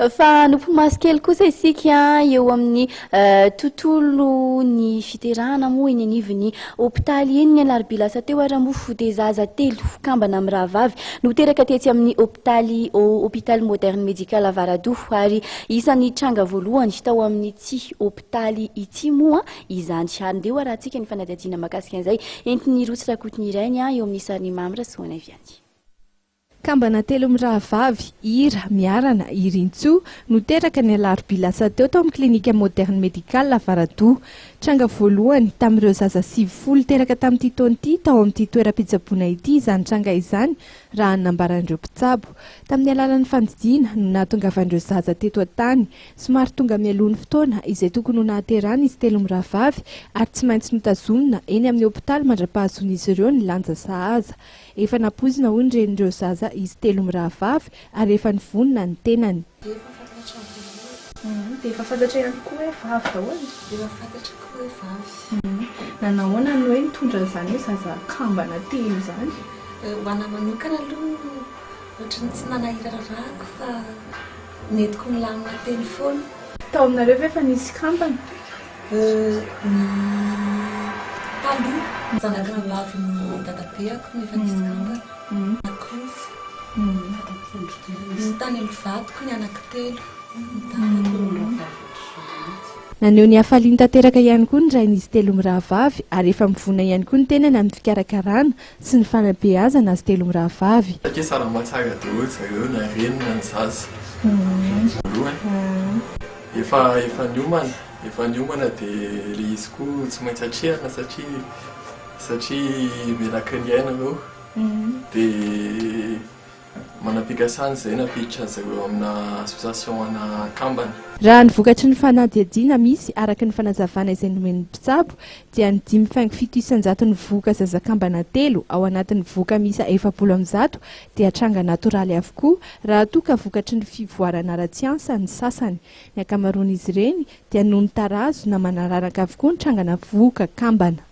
fa nompo kely kosa isika eo amin'ny tontolo ny fiterana moa eny anivon'ny hôpitaly eny ny alarobia lasa teo ary mofo de zaza telo kambana amin'ny rahavavy no teraka tetsy amin'ny hôpitaly moderne médical Avaradoha ary isan'ny tranga voalohany tao amin'ny ity hôpitaly ity moa izany andeo arahantsika ny fanadihadiana makasika an'izay entiny rotsy rakotiny irainy eo amin'ny sariny mamra soana viany. Kambana telo mirahavavy Ira Miarana Irintso no teraka ny alarobia lasa teo tao amin'ny klinika moderne médical Avaradoha. Tranga voalohany tamin'ireo zaza 90 teraka tamin'ity taon'ity tao amin'ity toeram-pitsaboana ity izany tranga izany raha nambaran'ireo mpitsabo. Tamin'ny alalan'ny fandidiana no nahatongavan'ireo zaza teto an-tany somary tonga mialohan'ny fotoana izay tokony ho nahaterahana izy telo mirahavavy ary tsy maintsy notazomina eny amin'ny hôpitaly mandra-pahazoan'izy ireo ny lanja sahaza. Efa napozina hono ren'ireo zaza izy telo mirahavavy ary efa nivonina ny tenany. Efa fantatra ihany koa hoe vavy daholo. Efa fantatra koa hoe vavy. Nahoana no hoe mitondra izany hoe zaza kambana telo izany? Ho ana manokana aloha ohatrany tsy nanahira rarako fa netiko milamina teny foana. Tao aminareo ve efa nisy kambana? Taloha zanakana lavin'ny dadabeako nefa nisy kambana. Akozy. Ny tany Lovatoko ny anankitelo. Naneho ny hafaliany tanteraka ihany koa ny rain'izy telo mirahavavy ary efa mivona ihany koa ny tenany amin'ny fikarakarana sy ny fanabeazana azy telo mirahavavy. Ake sara matsara daholo zareo na renina ny zaza. Efa niomana dia ilay izy koa tsy maintsy atrehana satria menaka ny ainareo dia manam-pikasana izay napiditra zareo amina association ana kambana. Raha ny vokatry ny fanadihadiana misy araka ny fanazavana izay nomen'ny mpitsabo dia ny 5,700 ny voka zazakambana telo ao anatin'ny voka misa 700 dia tranga natoraly avokoa raha toa ka vokatry ny fivoarana ara-tsiansa ny sasany. Ny ankamaroan'izy ireny dia noho ny tarazo na manararaka avokoa ny trangana voka kambana.